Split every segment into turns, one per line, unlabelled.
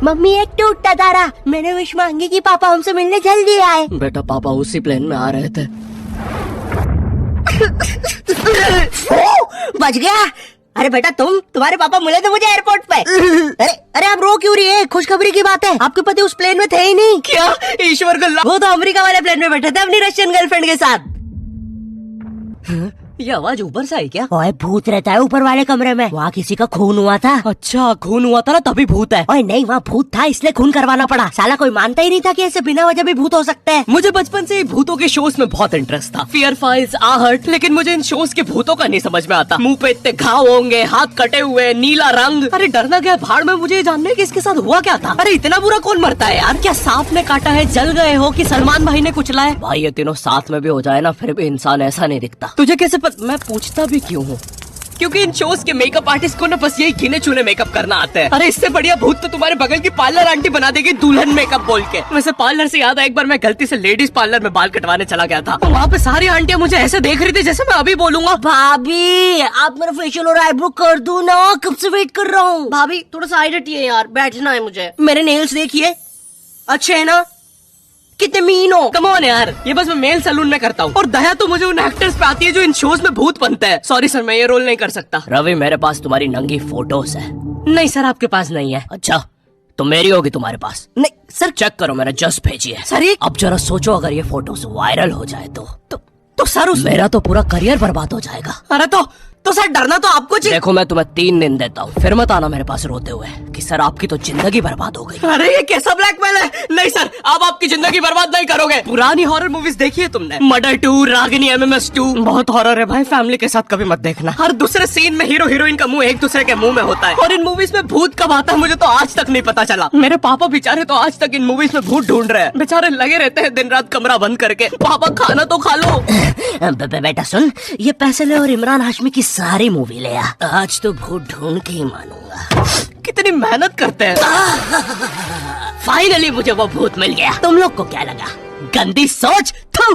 Mummy एक टूटता तारा, मैंने विश मांगी कि पापा हमसे मिलने जल्दी आए।
बेटा पापा उसी प्लेन में आ रहे थे।
बच गया। अरे बेटा तुम्हारे पापा मिले थे मुझे एयरपोर्ट पे। अरे आप रो क्यों रही है? खुशखबरी की बात है, आपके पति उस प्लेन में थे ही नहीं।
क्या? ईश्वर का
वो तो अमेरिका वाले प्लेन में बैठे थे अपनी रशियन गर्लफ्रेंड के साथ।
ये आवाज ऊपर से आई क्या?
ओए भूत रहता है ऊपर वाले कमरे में, वहाँ किसी का खून हुआ था।
अच्छा खून हुआ था ना तभी भूत है।
ओए नहीं, वहाँ भूत था इसलिए खून करवाना पड़ा। साला कोई मानता ही नहीं था कि ऐसे बिना वजह भी भूत हो सकते हैं।
मुझे बचपन से ही भूतों के शोज में बहुत इंटरेस्ट था, फियर फाइल्स, आहट, लेकिन मुझे इन शोज के भूतों का नहीं समझ में आता। मुंह पे इतने घाव होंगे, हाथ कटे हुए, नीला रंग। अरे डरना क्या भाड़ में, मुझे ये जानना है कि इसके साथ हुआ क्या था। अरे इतना बुरा कौन मरता है यार? क्या सांप ने काटा है, जल गए हो कि सलमान भाई ने कुचला है? भाई ये तीनों साथ में भी हो जाए ना फिर भी इंसान ऐसा नहीं दिखता। तुझे कैसे मैं पूछता भी क्यों हूँ? क्योंकि इन शोज के मेकअप आर्टिस्ट को ना बस यही गिने चुने मेकअप करना आता है। अरे इससे बढ़िया भूत तो तुम्हारे बगल की पार्लर आंटी बना देगी दुल्हन मेकअप बोल के। वैसे पार्लर से याद है, एक बार मैं गलती से लेडीज पार्लर में बाल कटवाने चला गया था, तो वहाँ पे सारी आंटियां मुझे ऐसे देख रही थी जैसे मैं अभी बोलूंगा
भाभी आप मेरा फेशियल और आईब्रो कर दो ना, कब से वेट कर रहा हूँ। भाभी थोड़ा साइड हटिए यार, बैठना है मुझे। मेरे नेल्स देखिए, अच्छे है ना? कितने मीन हो।
कम ऑन यार, ये बस मैं मेल सैलून में करता हूँ। और दया तो मुझे उन एक्टर्स पे आती है जो इन शोज में भूत बनते हैं। सॉरी सर, मैं ये रोल नहीं कर सकता। रवि मेरे पास तुम्हारी नंगी फोटोज है। नहीं सर आपके पास नहीं है। अच्छा तो मेरी होगी तुम्हारे पास?
नहीं सर।
चेक करो, मैंने जस्ट भेजी है।
सर ये
अब जरा सोचो, अगर ये फोटोज वायरल हो जाए तो सर मेरा तो पूरा करियर बर्बाद हो जाएगा।
अरे तो सर डरना तो आपको चाहिए।
देखो मैं तुम्हें 3 दिन देता हूँ, फिर मत आना मेरे पास रोते हुए कि सर आपकी तो जिंदगी बर्बाद हो गई।
अरे ये कैसा ब्लैकमेल है?
नहीं सर, आप आपकी जिंदगी बर्बाद नहीं करोगे। पुरानी हॉरर मूवीज देखी है तुमने? मर्डर 2, रागिनी, MMS 2, बहुत हॉरर है भाई। फैमिली के साथ कभी मत देखना। हर दूसरे सीन में हीरो हीरोइन का मुंह एक दूसरे के मुंह में होता है। और इन मूवीज में भूत कब आता है मुझे तो आज तक नहीं पता चला। मेरे पापा बेचारे तो आज तक इन मूवीज में भूत ढूंढ रहे हैं। बेचारे लगे रहते हैं दिन रात कमरा बंद करके। पापा खाना तो खा लो।
बेटा सुन, ये पैसे ले और इमरान हाशमी की सारी मूवी ले आ। आज तो भूत ढूंढ के ही मानूंगा।
कितनी मेहनत करते हैं।
फाइनली मुझे वो भूत मिल गया। तुम लोग को क्या लगा? गंदी सोच। थू।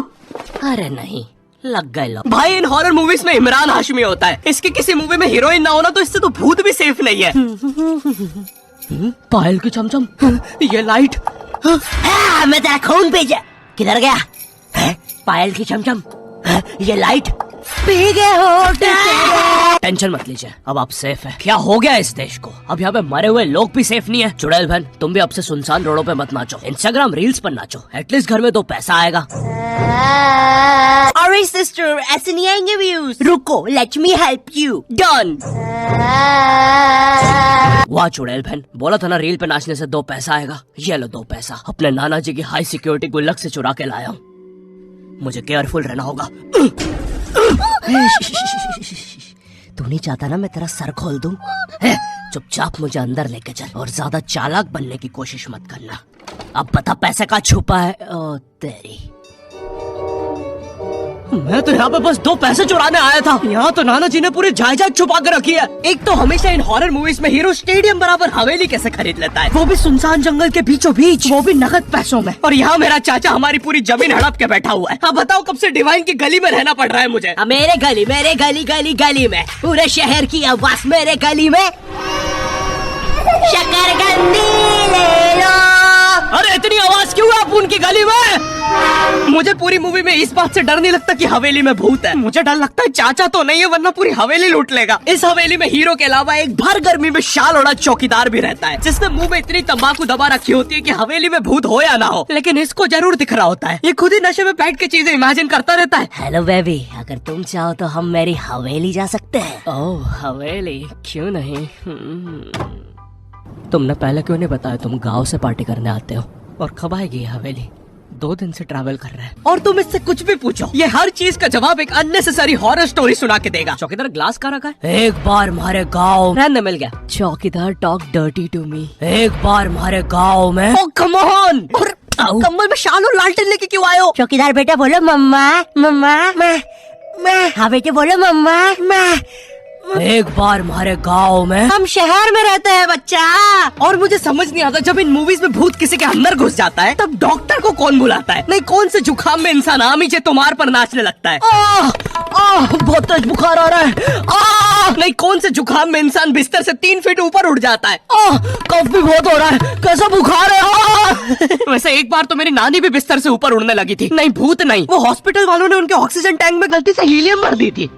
अरे नहीं, लग गए लोग।
भाई इन हॉरर मूवीज में इमरान हाशमी होता है, इसकी किसी मूवी में हीरोइन ना होना तो इससे तो भूत भी सेफ नहीं है। पायल की चमचम, ये लाइट।
मैं तेरा खून पी जा। किधर गया? पायल की चमचम, ये लाइट पी गए हो।
टेंशन मत लीजिए, अब आप सेफ है। क्या हो गया इस देश को? अब यहाँ पे मरे हुए लोग भी सेफ नहीं है। चुड़ैल बहन तुम भी अब से सुनसान रोडों पे मत नाचो, इंस्टाग्राम रील्स पर नाचो, एटलीस्ट घर में 2 पैसा आएगा।
अरे सिस्टर ऐसे नहीं आएंगे व्यूज। रुको, let me help you.
Done. वाह चुड़ैल बहन, बोला था ना रील पे नाचने से 2 पैसा आएगा। ये लो 2 पैसा, अपने नाना जी की हाई सिक्योरिटी गुल्लक से चुरा के लाया हूँ। मुझे केयरफुल रहना होगा।
तू नहीं चाहता ना मैं तेरा सर खोल दूं?
चुपचाप मुझे अंदर लेके चल और ज्यादा चालाक बनने की कोशिश मत करना। अब बता पैसे का छुपा है? ओ तेरी, मैं तो यहाँ पे बस 2 पैसे चुराने आया था। यहाँ तो नाना जी ने पूरी जायदाद छुपा कर रखी है। एक तो हमेशा इन हॉरर मूवीज में हीरो स्टेडियम बराबर हवेली कैसे खरीद लेता है, वो भी सुनसान जंगल के बीचों बीच, वो भी नगद पैसों में। और यहाँ मेरा चाचा हमारी पूरी जमीन हड़प के बैठा हुआ है। अब बताओ कब से डिवाइन की गली में रहना पड़ रहा है मुझे।
मेरे गली में पूरे शहर की आवाज मेरे गली में। शकरकंदी ले लो।
अरे इतनी आवाज क्यों है उनकी गली में? मुझे पूरी मूवी में इस बात से डर नहीं लगता कि हवेली में भूत है। मुझे डर लगता है चाचा तो नहीं है वरना पूरी हवेली लूट लेगा। इस हवेली में हीरो के अलावा एक भर गर्मी में शाल ओढ़ा चौकीदार भी रहता है, जिसने मुंह में इतनी तंबाकू दबा रखी होती है कि हवेली में भूत हो या ना हो, लेकिन इसको जरूर दिख रहा होता है। ये खुद ही नशे में बैठ के चीजें इमेजिन करता रहता है।
हेलो बेबी, अगर तुम चाहो तो हम मेरी हवेली जा सकते हैं।
ओह हवेली, क्यों नहीं? तुमने पहले क्यों नहीं बताया तुम गांव से पार्टी करने आते हो? और कब आएगी हवेली? 2 दिन से ट्रैवल कर रहे हैं और तुम इससे कुछ भी पूछो, ये हर चीज का जवाब एक अननेसेसरी हॉरर स्टोरी सुना के देगा। चौकीदार ग्लास कहाँ रखा है? एक बार हमारे गाँव रहने मिल गया। चौकीदार टॉक डर्टी टू मी। एक बार हमारे गाँव में। ओह कम ऑन। कम्बल में शाल और लालटेन लेके क्यों आए हो?
चौकीदार बेटा बोलो मम्मा। मम्मा मैं। हाँ बेटे बोलो मम्मा।
एक बार हमारे गांव में
हम शहर में रहते हैं बच्चा।
और मुझे समझ नहीं आता, जब इन मूवीज में भूत किसी के अंदर घुस जाता है तब डॉक्टर को कौन बुलाता है? नहीं, कौन से जुकाम में इंसान आमी तुम्हार पर नाचने लगता है? बहुत तेज बुखार आ रहा है। नहीं, कौन से जुकाम में इंसान बिस्तर से 3 फीट ऊपर उड़ जाता है? कफ भी बहुत हो रहा है, कैसा बुखार है? वैसे एक बार तो मेरी नानी भी बिस्तर से ऊपर उड़ने लगी थी। नहीं भूत नहीं, वो हॉस्पिटल वालों ने उनके ऑक्सीजन टैंक में गलती से हीलियम भर दी थी।